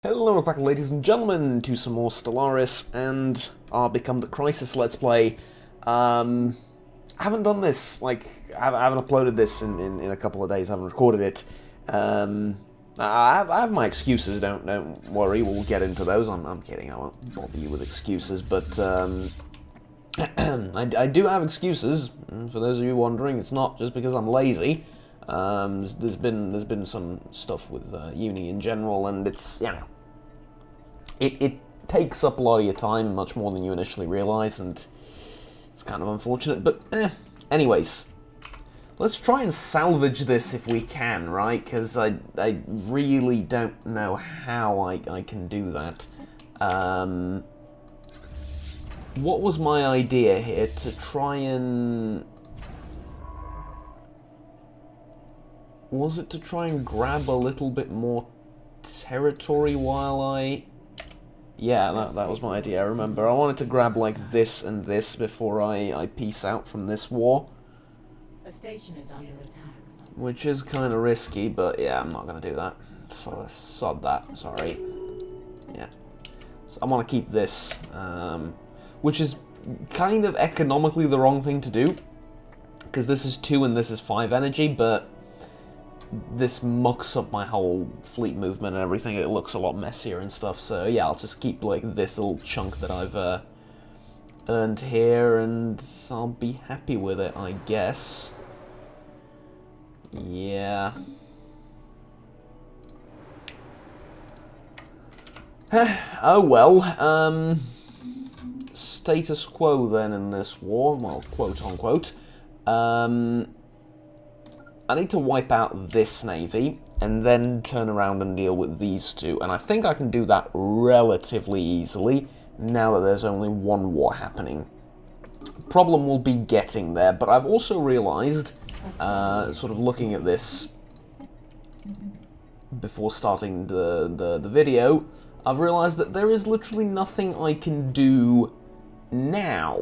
Hello, welcome back, ladies and gentlemen, to some more Stellaris and our Become the Crisis Let's Play. I haven't done this, I haven't uploaded this in a couple of days, I haven't recorded it. I have my excuses, don't worry, we'll get into those. I'm kidding, I won't bother you with excuses, but I do have excuses, for those of you wondering. It's not just because I'm lazy. There's been some stuff with uni in general, and it's, you know, it takes up a lot of your time, much more than you initially realise, and it's kind of unfortunate, but anyways, let's try and salvage this if we can, right? Because I really don't know how I can do that. What was my idea here? To try and... Was it to try and grab a little bit more territory while I... Yeah, that was my idea, I remember. I wanted to grab, like, this and this before I peace out from this war. A station is under attack. Which is kind of risky, but yeah, I'm not going to do that. Sod that, sorry. Yeah. So I want to keep this, which is kind of economically the wrong thing to do, because this is 2 and this is 5 energy, but this mucks up my whole fleet movement and everything. It looks a lot messier and stuff, so yeah, I'll just keep like this little chunk that I've earned here, and I'll be happy with it, I guess. Yeah. Oh well, status quo then in this war, well, quote unquote. I need to wipe out this navy, and then turn around and deal with these two, and I think I can do that relatively easily, now that there's only one war happening. Problem will be getting there, but I've also realised, sort of looking at this before starting the video, I've realised that there is literally nothing I can do now,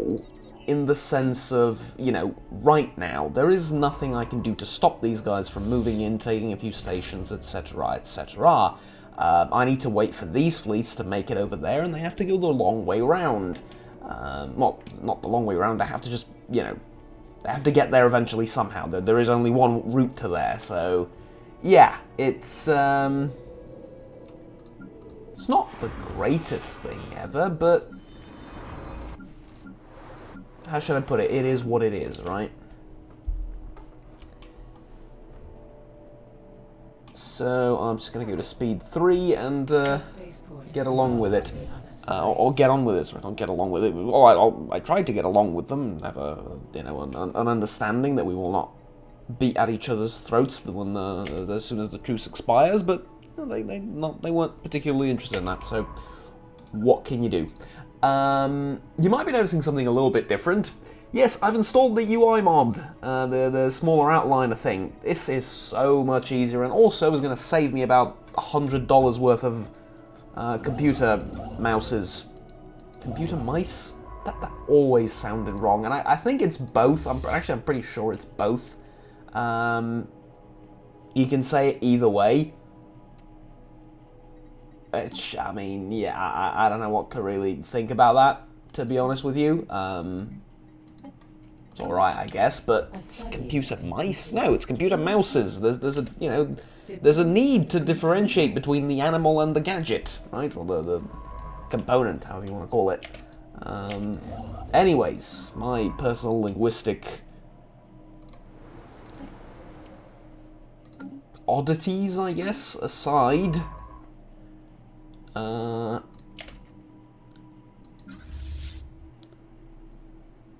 in the sense of, you know, right now. There is nothing I can do to stop these guys from moving in, taking a few stations, etc., etc. I need to wait for these fleets to make it over there, and they have to go the long way round. Well, not the long way round, they have to just, you know, they have to get there eventually somehow. There is only one route to there, so yeah, it's not the greatest thing ever, but how should I put it? It is what it is, right? So I'm just going to go to speed 3 and get along with it. Or get on with it, sorry, don't get along with it. Oh, I tried to get along with them and have a, you know, an understanding that we will not beat at each other's throats when, as soon as the truce expires, but you know, they weren't particularly interested in that, so what can you do? You might be noticing something a little bit different. Yes, I've installed the UI mod, the smaller outliner thing. This is so much easier, and also is going to save me about $100 worth of computer mouses. Computer mice? That always sounded wrong, and I think it's both. I'm pretty sure it's both. You can say it either way. I mean, yeah, I don't know what to really think about that, to be honest with you. It's alright, I guess, but it's computer mice? No, it's computer mouses. There's a, you know, there's a need to differentiate between the animal and the gadget, right? Or the component, however you want to call it. Anyways, my personal linguistic oddities, I guess, aside...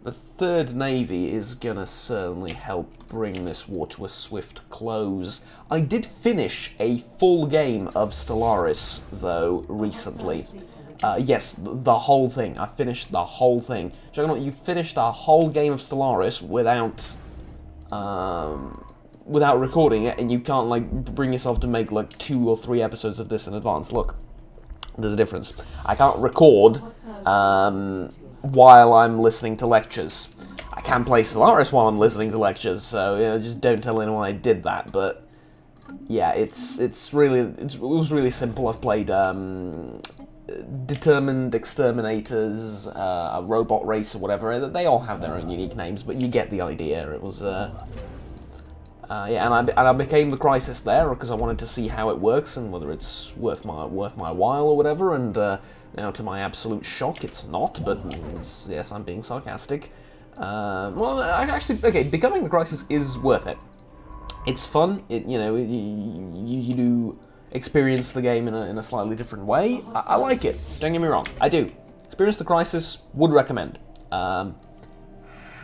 the Third Navy is gonna certainly help bring this war to a swift close. I did finish a full game of Stellaris, though, recently. Yes, the whole thing. I finished the whole thing. Juggernaut, you finished a whole game of Stellaris without recording it, and you can't, like, bring yourself to make, like, 2 or 3 episodes of this in advance. Look. There's a difference. I can't record while I'm listening to lectures. I can play Stellaris while I'm listening to lectures, so, you know, just don't tell anyone I did that, but yeah, it was really simple. I've played Determined Exterminators, a Robot Race, or whatever. They all have their own unique names, but you get the idea. It was yeah, and I became the Crisis there because I wanted to see how it works and whether it's worth my while or whatever. And now, to my absolute shock, it's not. But yes, I'm being sarcastic. Well, okay, becoming the Crisis is worth it. It's fun. You do experience the game in a slightly different way. I like it. Don't get me wrong. I do. Experience the Crisis. Would recommend.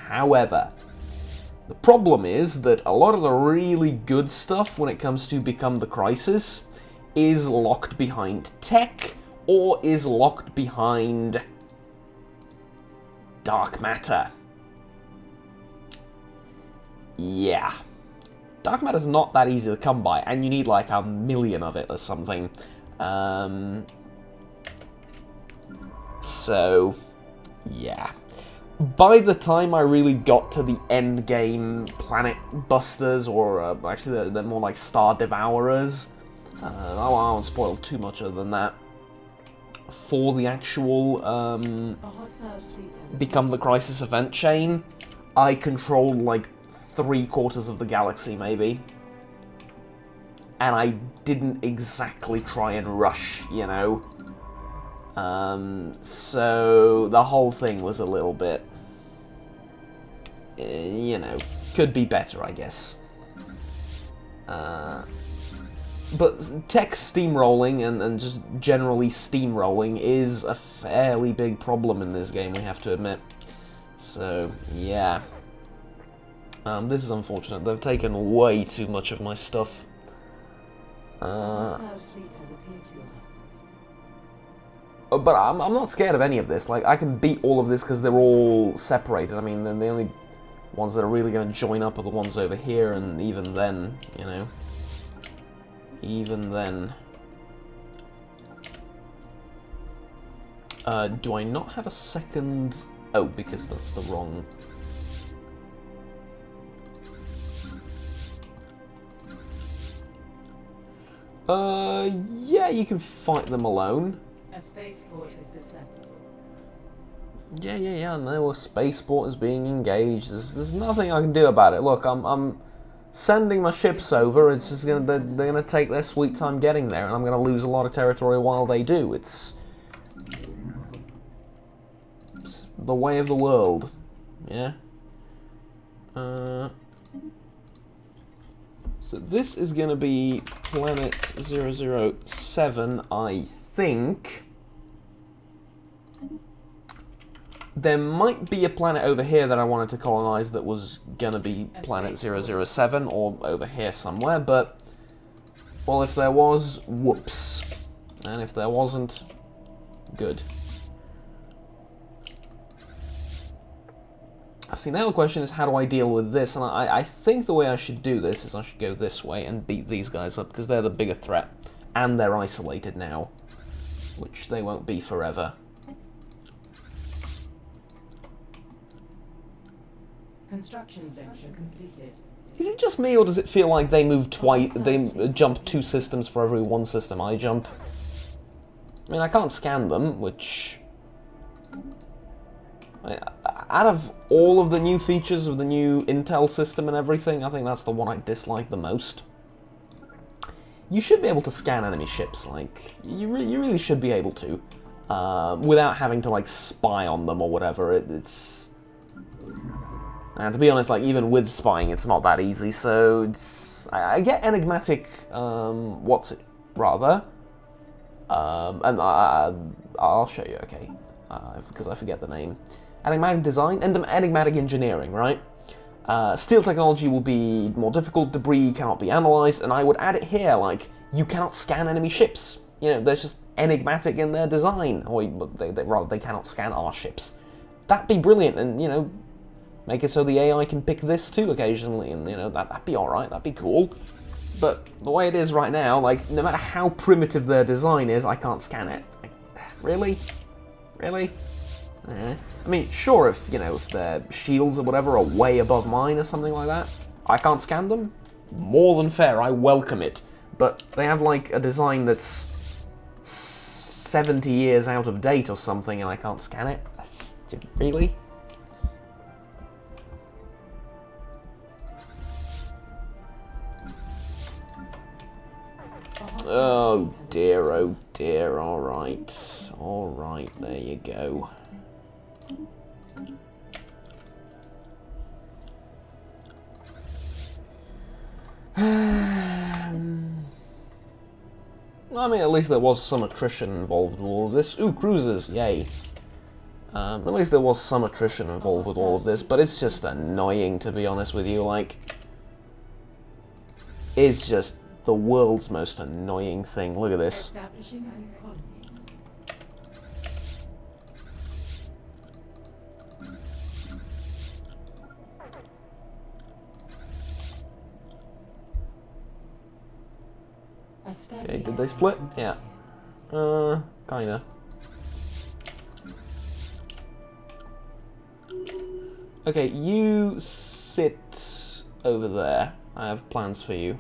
However, the problem is that a lot of the really good stuff when it comes to Become the Crisis is locked behind tech or is locked behind dark matter. Yeah. Dark matter's not that easy to come by, and you need like 1 million of it or something. So, yeah. By the time I really got to the end game Planet Busters, or actually they're more like Star Devourers, I won't spoil too much other than that, for the actual Become the Crisis event chain, I controlled like 3/4 of the galaxy, maybe. And I didn't exactly try and rush, you know. So the whole thing was a little bit, you know, could be better, I guess. But tech steamrolling and just generally steamrolling is a fairly big problem in this game, we have to admit. So, yeah. This is unfortunate. They've taken way too much of my stuff. But I'm not scared of any of this. Like, I can beat all of this because they're all separated. I mean, the only ones that are really going to join up are the ones over here, and even then, you know. Even then. Do I not have a second... Oh, because that's the wrong... Yeah, you can fight them alone. A spaceport is acceptable. Yeah, no, a spaceport is being engaged. There's nothing I can do about it. Look, I'm sending my ships over. It's just they're gonna take their sweet time getting there, and I'm gonna lose a lot of territory while they do. It's the way of the world. Yeah. So this is going to be Planet 007, I think. There might be a planet over here that I wanted to colonize that was going to be Planet 007, or over here somewhere, but... Well, if there was, whoops. And if there wasn't, good. See, now the question is, how do I deal with this? And I think the way I should do this is I should go this way and beat these guys up, because they're the bigger threat. And they're isolated now, which they won't be forever. Construction venture completed. Is it just me, or does it feel like they move twice? They jump 2 systems for every 1 system I jump? I mean, I can't scan them, which... Out of all of the new features of the new Intel system and everything, I think that's the one I dislike the most. You should be able to scan enemy ships, like, you really should be able to, without having to, like, spy on them or whatever. It's... And to be honest, like, even with spying, it's not that easy, so it's... I get enigmatic, what's it, rather, and I'll show you, okay, because I forget the name. Enigmatic design, enigmatic engineering, right? Steel technology will be more difficult, debris cannot be analyzed, and I would add it here, like, you cannot scan enemy ships. You know, there's just enigmatic in their design, or they cannot scan our ships. That'd be brilliant, and, you know, make it so the AI can pick this too occasionally, and, you know, that'd be alright, that'd be cool. But the way it is right now, like, no matter how primitive their design is, I can't scan it. Like, really? Really? I mean, sure, if, you know, if their shields or whatever are way above mine or something like that, I can't scan them, more than fair. I welcome it. But they have, like, a design that's 70 years out of date or something, and I can't scan it. Really? Oh dear, alright. Alright, there you go. I mean, at least there was some attrition involved with all of this. Ooh, cruisers, yay. At least there was some attrition involved with all of this, but it's just annoying, to be honest with you. Like, it's just the world's most annoying thing. Look at this. Establishing an economy. Okay, did they split? Yeah. Kinda. Okay, you sit over there. I have plans for you.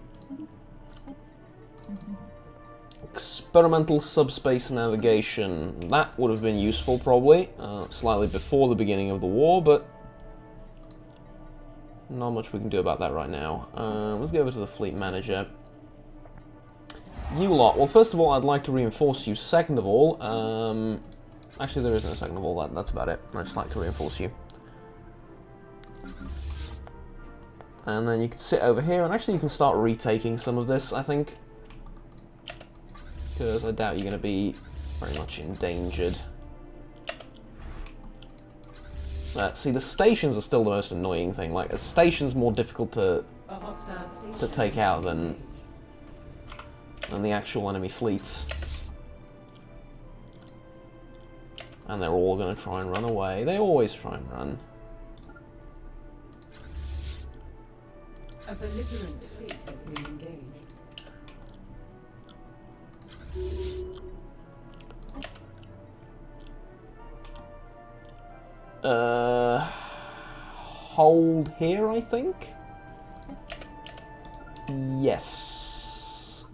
Experimental subspace navigation. That would have been useful, probably. Slightly before the beginning of the war, but not much we can do about that right now. Let's go over to the fleet manager. You lot. Well, first of all, I'd like to reinforce you. Second of all, actually, there is no second of all. That's about it. I'd just like to reinforce you. And then you can sit over here, and actually you can start retaking some of this, I think. Because I doubt you're going to be very much endangered. See, the stations are still the most annoying thing. Like, a station's more difficult to take out than the actual enemy fleets. And they're all going to try and run away. They always try and run. A belligerent fleet has been engaged. Hold here, I think? Yes.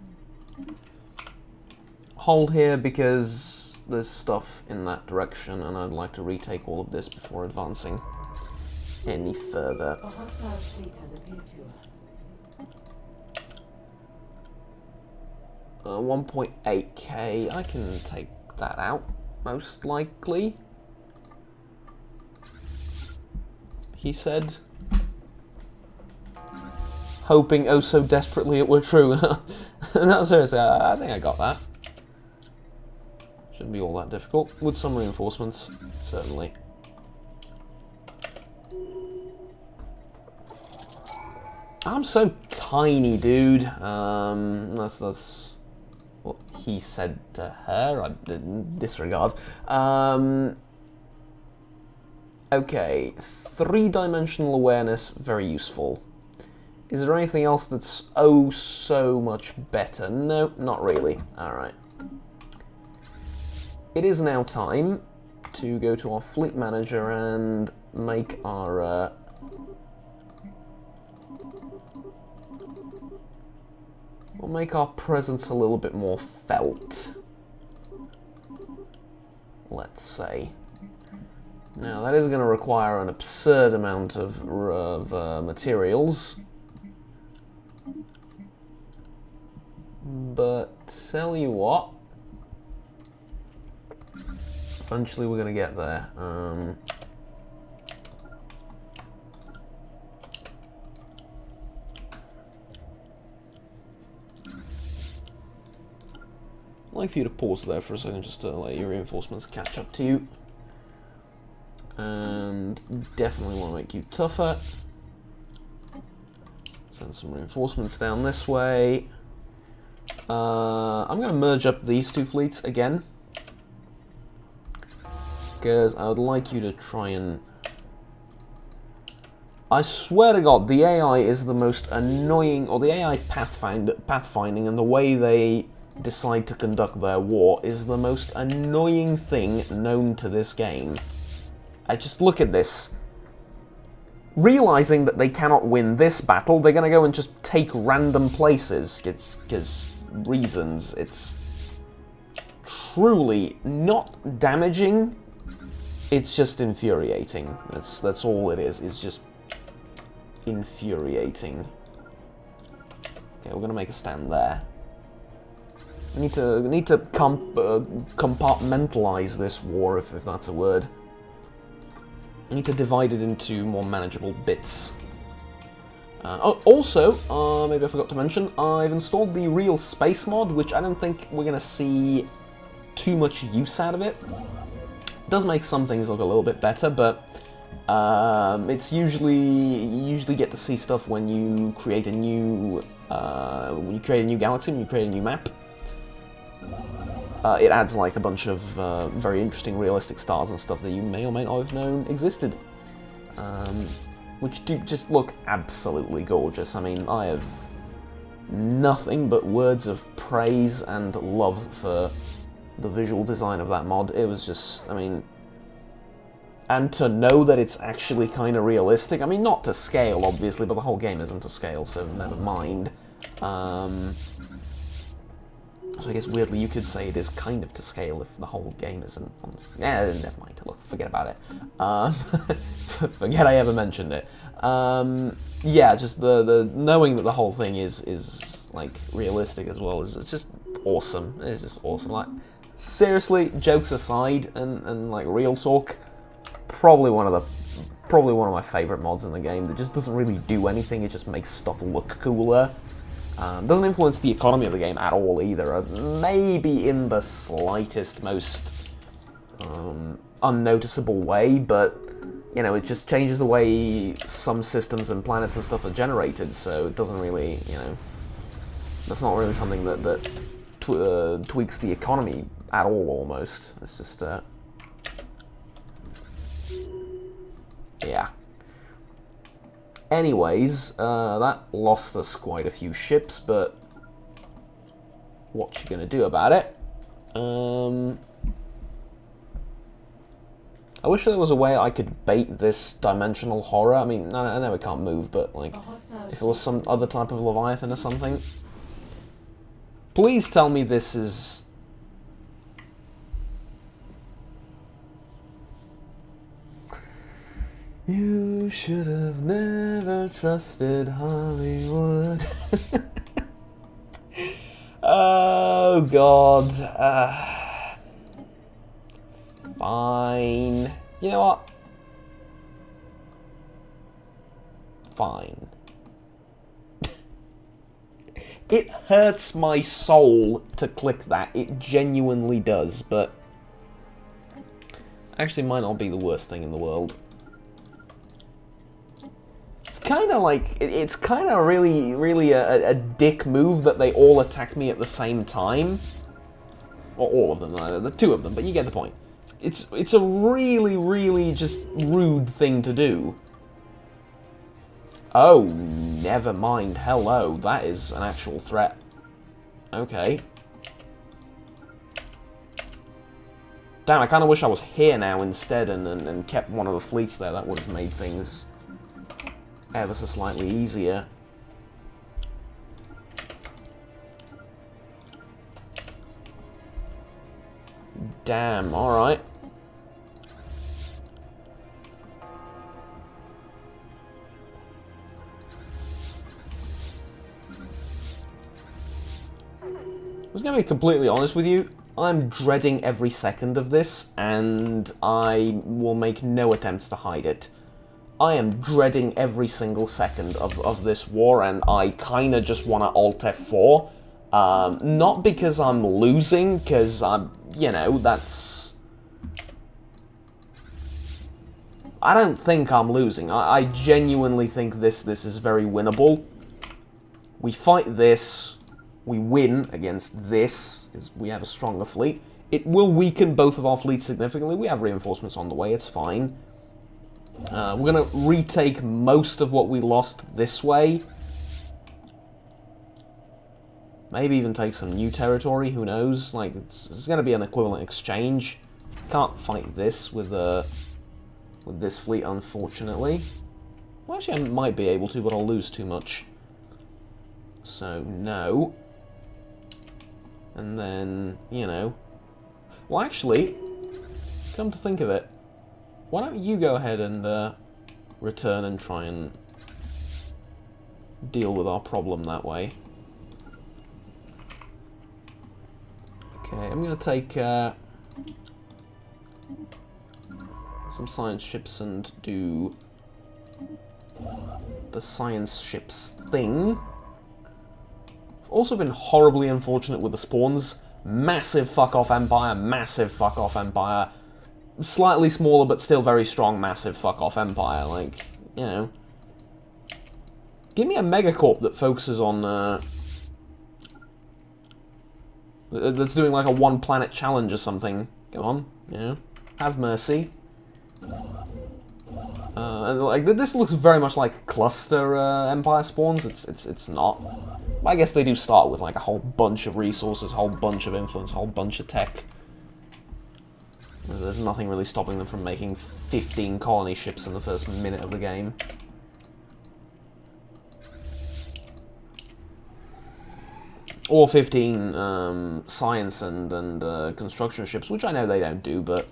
Hold here because there's stuff in that direction and I'd like to retake all of this before advancing any further. A hostile fleet has appeared to us. 1.8k, I can take that out, most likely. He said, hoping oh so desperately it were true. No, seriously, I think I got that. Shouldn't be all that difficult. With some reinforcements, certainly. I'm so tiny, dude. That's what he said to her. I didn't disregard. Okay, 3-dimensional awareness, very useful. Is there anything else that's oh so much better? No, not really. Alright. It is now time to go to our fleet manager and make our we'll make our presence a little bit more felt, let's say. Now, that is going to require an absurd amount of materials. But, tell you what. Eventually we're going to get there. I'd like for you to pause there for a second just to let your reinforcements catch up to you. And definitely want to make you tougher. Send some reinforcements down this way. I'm going to merge up these two fleets again. Because I would like you to try and... I swear to God, the AI is the most annoying... Or the AI pathfinding and the way they decide to conduct their war is the most annoying thing known to this game. I just look at this. realizing that they cannot win this battle, they're going to go and just take random places, because reasons. It's truly not damaging, it's just infuriating. That's all it is. It's just infuriating. Okay, we're going to make a stand there. We need to compartmentalize this war, if that's a word. I need to divide it into more manageable bits. Also, maybe I forgot to mention, I've installed the Real Space mod, which I don't think we're going to see too much use out of it. It does make some things look a little bit better, but it's you usually get to see stuff when you create a new galaxy, when you create a new map. It adds like a bunch of very interesting realistic stars and stuff that you may or may not have known existed, which do just look absolutely gorgeous. I mean, I have nothing but words of praise and love for the visual design of that mod. It was just, I mean, and to know that it's actually kind of realistic, I mean, not to scale, obviously, but the whole game isn't to scale, so never mind. So I guess weirdly you could say it is kind of to scale if the whole game isn't on... never mind. Look, forget about it. Forget I ever mentioned it. Yeah, just the knowing that the whole thing is like realistic as well is just awesome. It's just awesome. Like, seriously, jokes aside and like real talk, probably one of my favorite mods in the game that just doesn't really do anything. It just makes stuff look cooler. Doesn't influence the economy of the game at all either, maybe in the slightest, most unnoticeable way, but, you know, it just changes the way some systems and planets and stuff are generated, so it doesn't really, you know, that's not really something that tweaks the economy at all, almost. It's just, yeah. Anyways, that lost us quite a few ships, but what you gonna do about it? I wish there was a way I could bait this dimensional horror. I mean, I know it can't move, but like, if it was some other type of Leviathan or something. Please tell me this is... You should have never trusted Hollywood. Oh, God. Fine. You know what? Fine. It hurts my soul to click that. It genuinely does, but... actually might not be the worst thing in the world. Kind of like, it's kind of really a dick move that they all attack me at the same time. Or all of them, the two of them, but you get the point. It's a really just rude thing to do. Oh, never mind, hello, that is an actual threat. Okay. Damn, I kind of wish I was here now instead and kept one of the fleets there. That would have made things ever so slightly easier. Damn, alright. I was going to be completely honest with you, I'm dreading every second of this, and I will make no attempts to hide it. I am dreading every single second of this war, and I kind of just want to Alt F4. Not because I'm losing, because I'm, you know, that's... I don't think I'm losing. I genuinely think this is very winnable. We fight this, we win against this, because we have a stronger fleet. It will weaken both of our fleets significantly. We have reinforcements on the way, it's fine. We're going to retake most of what we lost this way. Maybe even take some new territory, who knows? Like, it's going to be an equivalent exchange. Can't fight this with this fleet, unfortunately. Well, actually, I might be able to, but I'll lose too much. So, no. And then, you know... Well, actually, come to think of it, why don't you go ahead and return and try and deal with our problem that way. Okay, I'm going to take some science ships and do the science ships thing. Also been horribly unfortunate with the spawns. Massive fuck-off empire, massive fuck-off empire. Slightly smaller but still very strong massive fuck-off empire. Like, you know. Give me a megacorp that focuses on, that's doing like a one-planet challenge or something. Come on, you know. Have mercy. And like this looks very much like cluster empire spawns. It's not. I guess they do start with like a whole bunch of resources, a whole bunch of influence, a whole bunch of tech. There's nothing really stopping them from making 15 colony ships in the first minute of the game. Or 15 science and construction ships, which I know they don't do, but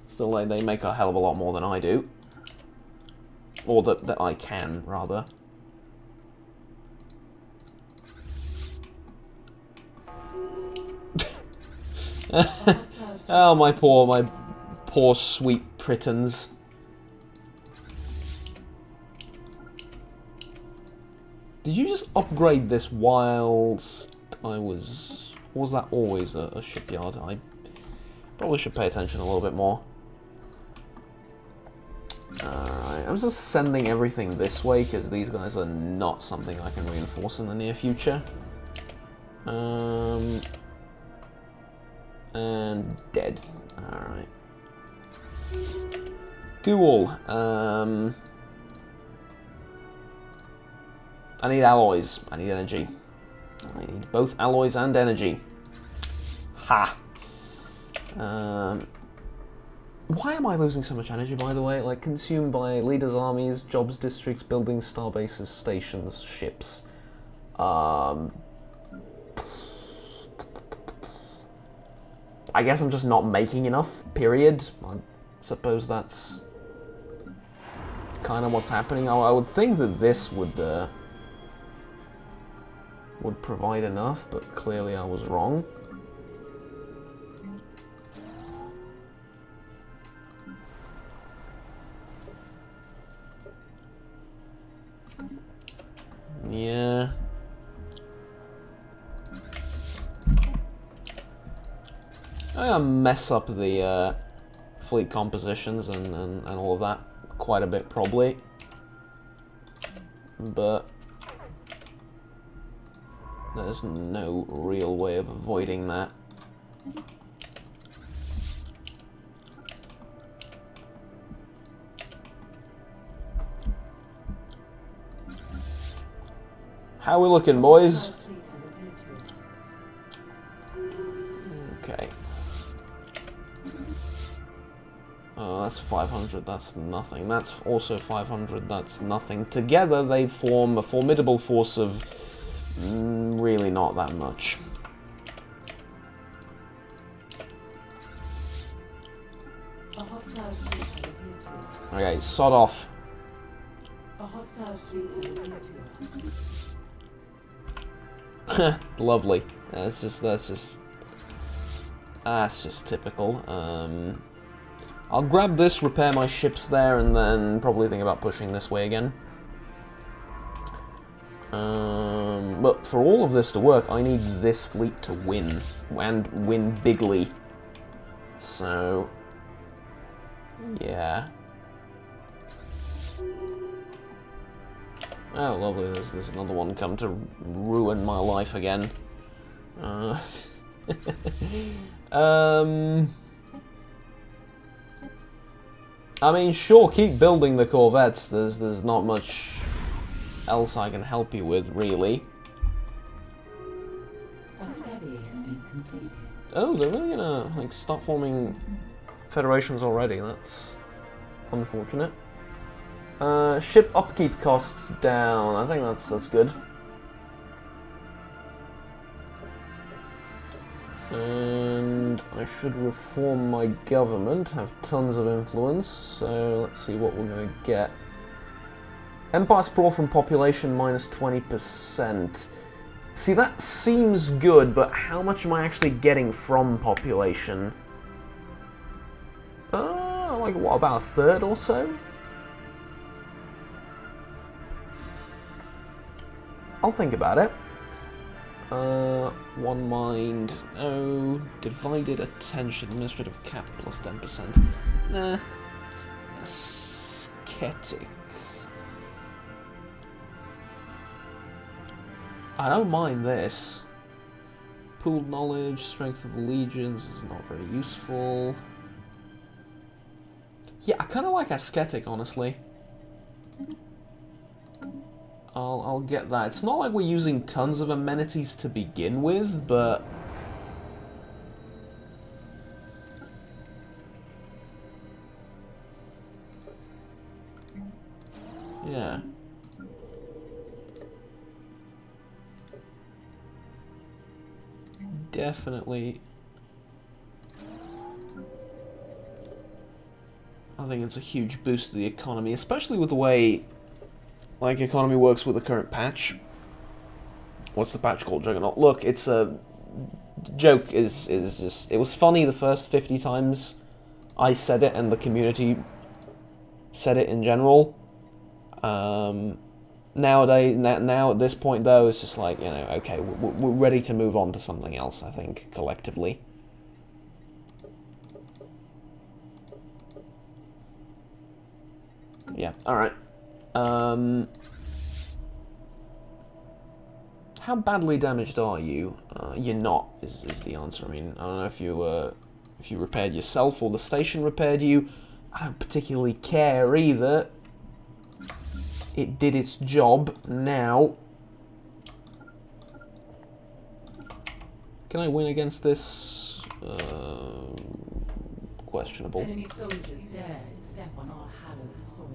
still they make a hell of a lot more than I do. Or that I can, rather. Oh, my poor sweet Britons. Did you just upgrade this whilst I was... Or was that always a shipyard? I probably should pay attention a little bit more. Alright, I'm just sending everything this way because these guys are not something I can reinforce in the near future. And dead. Alright. Cool. I need alloys. I need energy. I need both alloys and energy. Ha! Why am I losing so much energy, by the way? Like, consumed by leaders' armies, jobs, districts, buildings, star bases, stations, ships. I guess I'm just not making enough, period. I suppose that's kind of what's happening. I would think that this would provide enough, but clearly I was wrong. Yeah. I'm gonna mess up the fleet compositions and all of that quite a bit, probably. But there's no real way of avoiding that. How we looking, boys? Okay. Oh, that's 500, that's nothing. That's also 500, that's nothing. Together they form a formidable force of really not that much. Okay, sod off. Lovely. That's just typical. I'll grab this, repair my ships there, and then probably think about pushing this way again. But for all of this to work, I need this fleet to win, and win bigly. So, yeah. Oh, lovely, there's another one come to ruin my life again. I mean, sure, keep building the corvettes. There's not much else I can help you with, really. A study has been completed. Oh, they're really gonna like start forming federations already. That's unfortunate. Ship upkeep costs down. I think that's good. And I should reform my government, have tons of influence, so let's see what we're going to get. Empire sprawl from population minus 20%. See, that seems good, but how much am I actually getting from population? Like what, about a third or so? I'll think about it. One mind, no. Divided attention, administrative cap plus 10%. Nah. Ascetic. I don't mind this. Pooled knowledge, strength of legions is not very useful. Yeah, I kind of like ascetic, honestly. I'll get that. It's not like we're using tons of amenities to begin with, but... yeah. Definitely. I think it's a huge boost to the economy, especially with the way like economy works with the current patch. What's the patch called? Juggernaut. Look, it's a joke. Is just it was funny the first 50 times I said it and the community said it in general. Nowadays, now at this point though, it's just like, you know, okay, we're ready to move on to something else, I think, collectively. Yeah, alright. How badly damaged are you? You're not, is the answer. I mean, I don't know if you repaired yourself or the station repaired you. I don't particularly care either. It did its job. Now, can I win against this? Questionable. Enemy soldiers dare to step on our hallowed soil.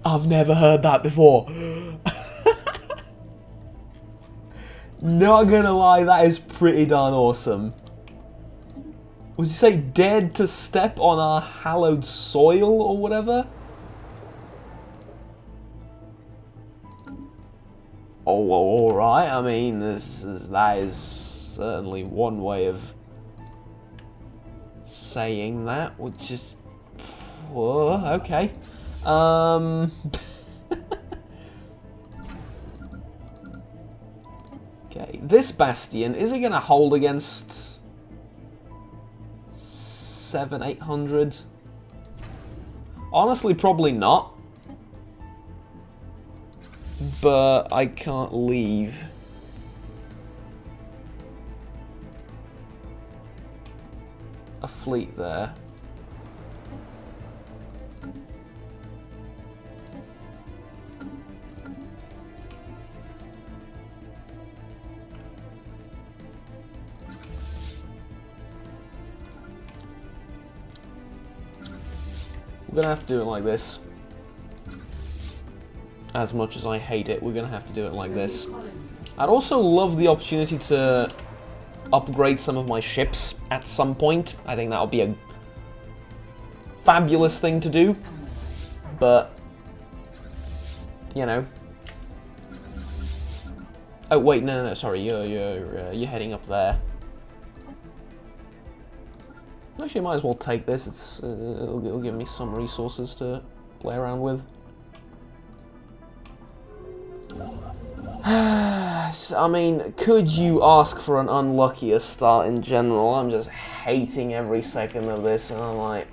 I've never heard that before. Not gonna lie, that is pretty darn awesome. Would you say dared to step on our hallowed soil or whatever? Oh, well, alright. I mean, that is certainly one way of saying that, which is... whoa, okay. Okay, this bastion, is it going to hold against 800? Honestly, probably not. But I can't leave. A fleet there. We're gonna have to do it like this. As much as I hate it, we're gonna have to do it like this. I'd also love the opportunity to upgrade some of my ships at some point. I think that would be a fabulous thing to do. But, you know. Oh wait, no, sorry, you're heading up there. Actually, I might as well take this. It'll give me some resources to play around with. I mean, could you ask for an unluckier start in general? I'm just hating every second of this, and I'm like,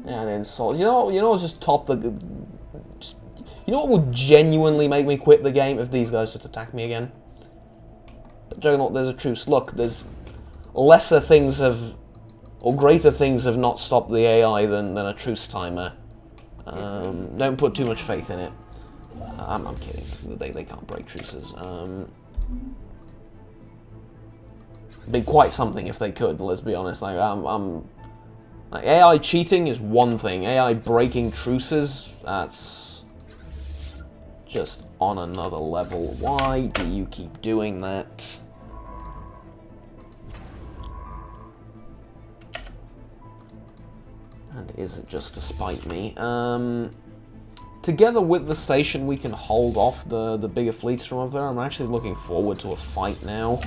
yeah, an insult. You know what? Just top the. You know what would genuinely make me quit the game if these guys just attack me again? But Juggernaut, there's a truce. Look, there's lesser things have. Or greater things have not stopped the AI than a truce timer. Don't put too much faith in it. I'm kidding. They can't break truces. Be quite something if they could. Let's be honest. Like I'm Like, AI cheating is one thing. AI breaking truces, that's just on another level. Why do you keep doing that? And is it just to spite me? Together with the station, we can hold off the bigger fleets from over there. I'm actually looking forward to a fight now.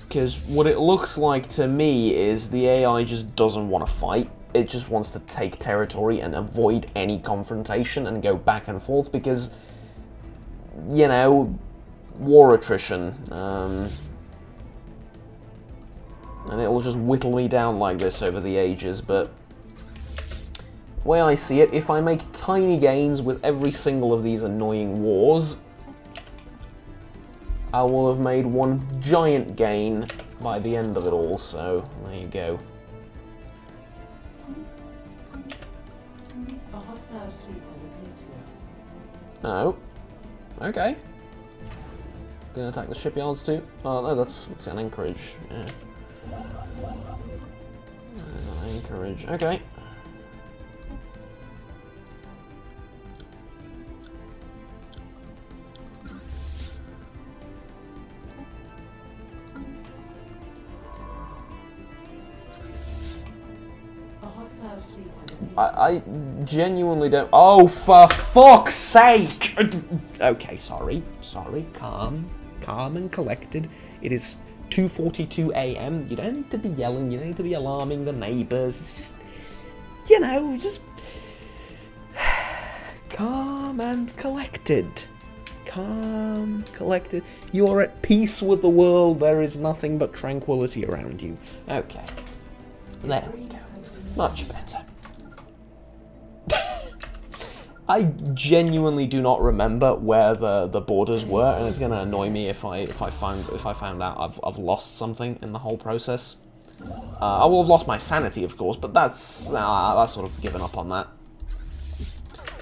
Because what it looks like to me is the AI just doesn't want to fight. It just wants to take territory and avoid any confrontation and go back and forth because, you know, war attrition. And it'll just whittle me down like this over the ages, but the way I see it, if I make tiny gains with every single of these annoying wars, I will have made one giant gain by the end of it all, so there you go. A hostile fleet has appeared to us. Oh. Okay. Gonna attack the shipyards too? Oh no, that's an Anchorage, yeah. Anchorage, okay. I genuinely don't... Oh, for fuck's sake! Okay, sorry, calm and collected. It is 2:42 AM. You don't need to be yelling, you don't need to be alarming the neighbours. It's just, you know, just... calm and collected. Calm, collected. You are at peace with the world. There is nothing but tranquility around you. Okay. There we go. Much better. I genuinely do not remember where the borders were, and it's gonna annoy me if I found out I've lost something in the whole process. I will have lost my sanity, of course, but that's I've sort of given up on that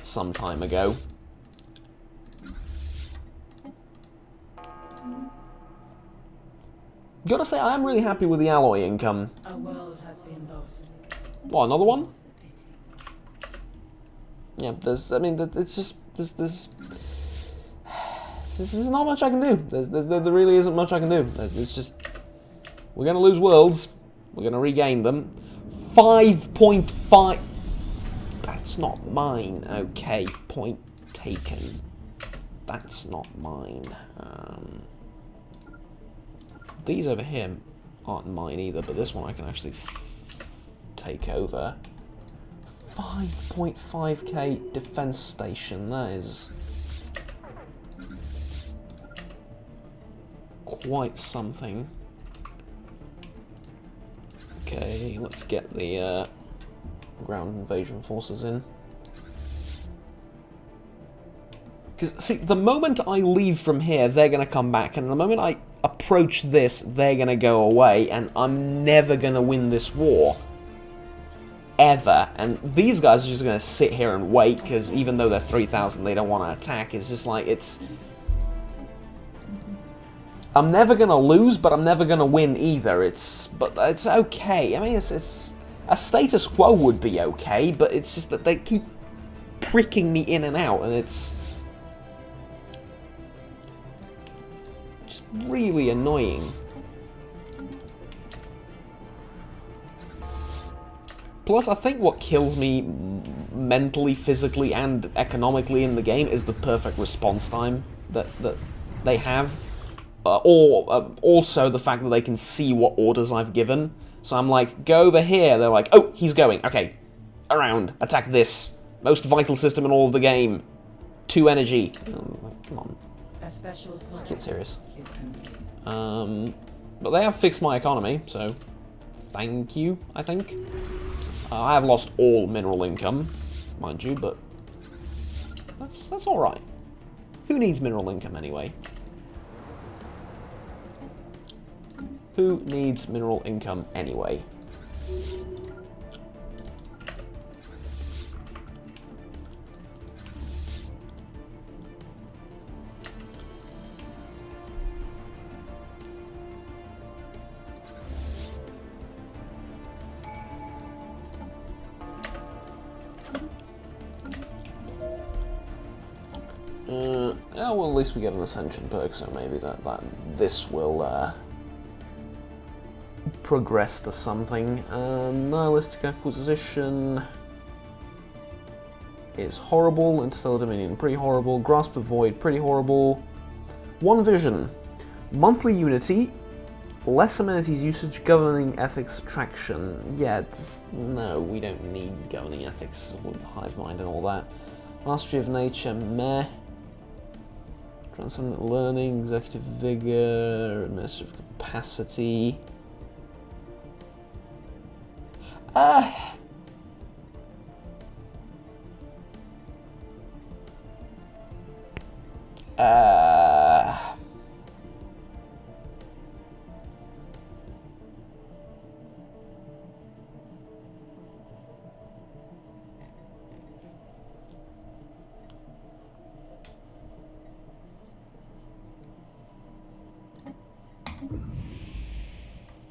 some time ago. Gotta say, I am really happy with the alloy income. A world has been lost. What, another one? Yeah, I mean, it's just, there's not much I can do. There really isn't much I can do. It's just, we're gonna lose worlds. We're gonna regain them. 5.5. That's not mine. Okay, point taken. That's not mine. These over here aren't mine either, but this one I can actually take over. 5.5k defense station, that is quite something. Okay, let's get the ground invasion forces in. Because, see, the moment I leave from here, they're going to come back, and the moment I approach this, they're going to go away, and I'm never going to win this war. Ever. And these guys are just going to sit here and wait, because even though they're 3,000, they don't want to attack. It's just like, it's... I'm never going to lose, but I'm never going to win either. But it's okay. I mean, it's... A status quo would be okay, but it's just that they keep pricking me in and out, and it's... just really annoying. Plus, I think what kills me mentally, physically, and economically in the game is the perfect response time that they have. Or also the fact that they can see what orders I've given. So I'm like, go over here. They're like, oh, he's going. Okay, around. Attack this. Most vital system in all of the game. 2 energy. Oh, come on. A special Get serious. is complete. But they have fixed my economy, so thank you, I think. I have lost all mineral income, mind you, but that's all right. Who needs mineral income anyway? Who needs mineral income anyway? well, at least we get an Ascension perk, so maybe this will progress to something. Nihilistic Acquisition is horrible. Interstellar Dominion, pretty horrible. Grasp the Void, pretty horrible. One Vision. Monthly Unity. Less amenities usage, governing ethics, attraction. Yeah, no, we don't need governing ethics with hive mind and all that. Mastery of nature, meh. Transcendent learning, executive vigor, administrative capacity.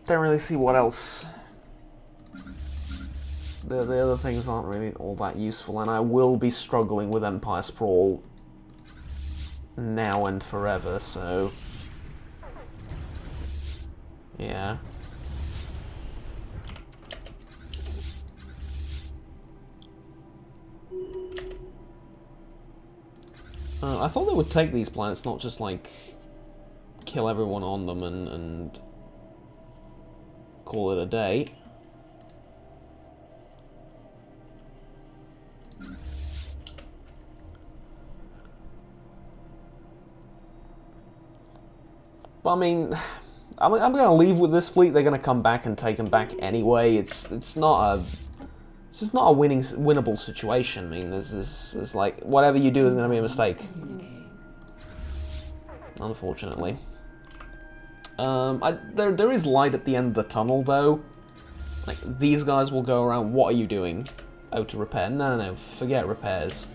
Don't really see what else. The other things aren't really all that useful, and I will be struggling with Empire Sprawl now and forever, so yeah. I thought they would take these planets, not just like kill everyone on them and call it a day. But I mean, I'm going to leave with this fleet. They're going to come back and take them back anyway. It's just not a winnable situation. I mean, there's like whatever you do is going to be a mistake. Unfortunately. There is light at the end of the tunnel, though. Like, these guys will go around, what are you doing? Oh, to repair. No, forget repairs.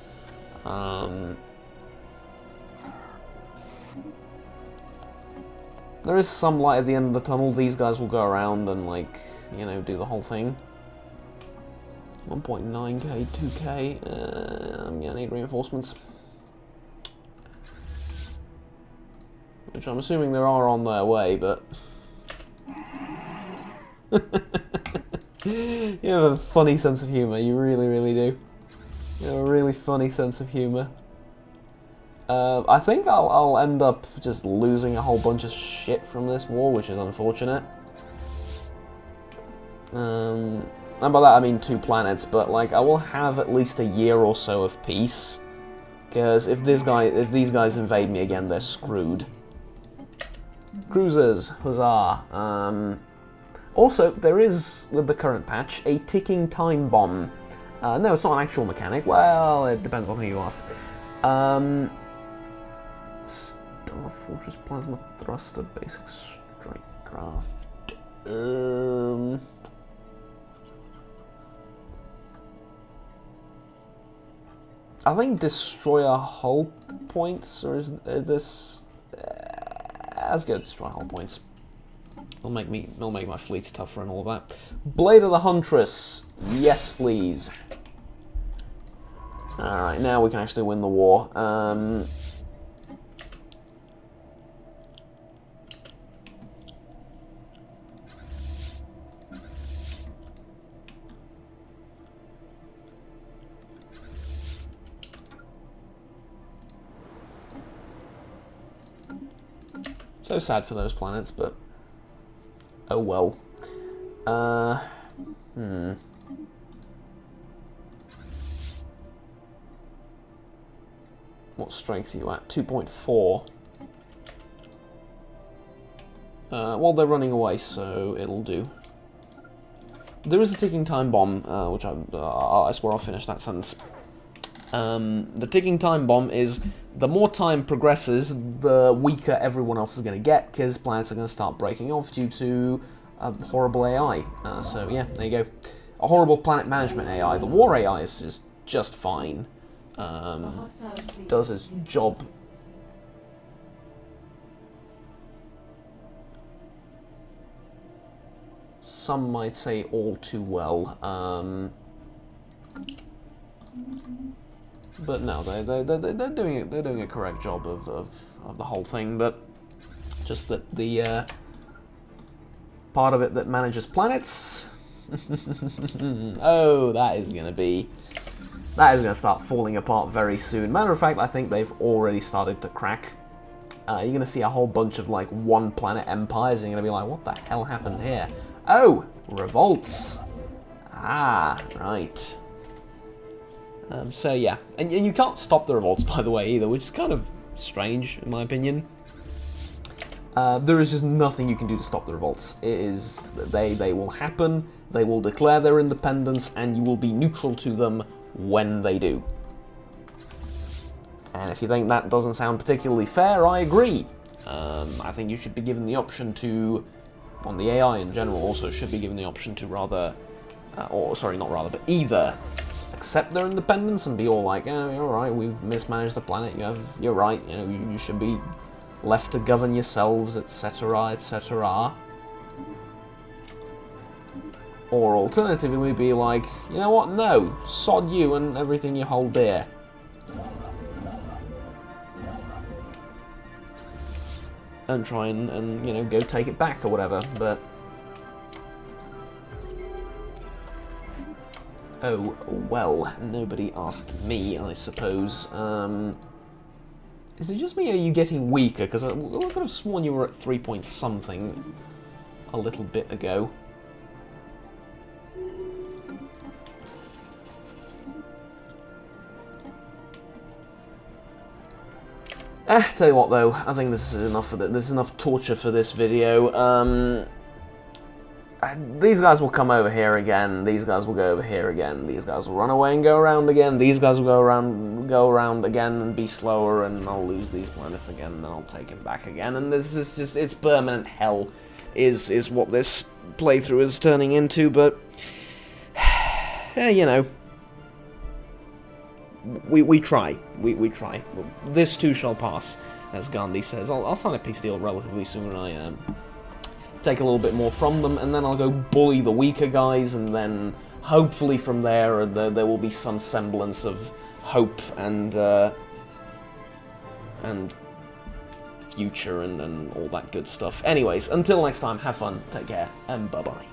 There is some light at the end of the tunnel. These guys will go around and, like, you know, do the whole thing. 1.9k, 2k. I'm gonna need reinforcements. Which I'm assuming there are on their way, but... You have a funny sense of humour, you really, really do. You have a really funny sense of humour. I think I'll end up just losing a whole bunch of shit from this war, which is unfortunate. And by that I mean 2 planets, but like I will have at least a year or so of peace. Because if these guys invade me again, they're screwed. Cruisers, huzzah. Also, there is, with the current patch, a ticking time bomb. No, it's not an actual mechanic. Well, it depends on who you ask. Star Fortress Plasma Thruster, Basic Strike Craft. I think Destroyer Hull Points, or is this... let's go Destroy Hull Points. It'll make my fleets tougher and all that. Blade of the Huntress. Yes, please. Alright, now we can actually win the war. So sad for those planets, but oh well. What strength are you at? 2.4. Well, they're running away, so it'll do. There is a ticking time bomb, which I swear I'll finish that sentence. The ticking time bomb is, the more time progresses, the weaker everyone else is going to get, because planets are going to start breaking off due to horrible AI. So yeah, there you go. A horrible planet management AI. The war AI is just fine. Does its job. Some might say all too well. But no, they're doing a correct job of the whole thing. But just that the part of it that manages planets. Oh, that is going to start falling apart very soon. Matter of fact, I think they've already started to crack. You're going to see a whole bunch of, like, one-planet empires, and you're going to be like, what the hell happened here? Oh, revolts. Ah, right. So, yeah. And you can't stop the revolts, by the way, either, which is kind of strange, in my opinion. There is just nothing you can do to stop the revolts. It is... They will happen, they will declare their independence, and you will be neutral to them when they do. And if you think that doesn't sound particularly fair, I agree. I think you should be given the option to, on the AI in general also should be given the option to rather, or sorry, not rather, but either accept their independence and be all like, oh, all right, we've mismanaged the planet, you're right, you know, you should be left to govern yourselves, etc., etc. Or alternatively, we'd be like, you know what, no, sod you and everything you hold dear. And try and, you know, go take it back or whatever, but... Oh, well, nobody asked me, I suppose. Is it just me, or are you getting weaker? Because I could have sworn you were at 3 point something a little bit ago. Tell you what though, I think this is enough this is enough torture for this video. These guys will come over here again, these guys will go over here again, these guys will run away and go around again, these guys will go around again and be slower, and I'll lose these planets again and I'll take them back again, and this is just, it's permanent hell is what this playthrough is turning into, but you know, we try. We try. This too shall pass, as Gandhi says. I'll sign a peace deal relatively soon, and I take a little bit more from them, and then I'll go bully the weaker guys, and then hopefully from there will be some semblance of hope and future and all that good stuff. Anyways, until next time, have fun, take care, and bye-bye.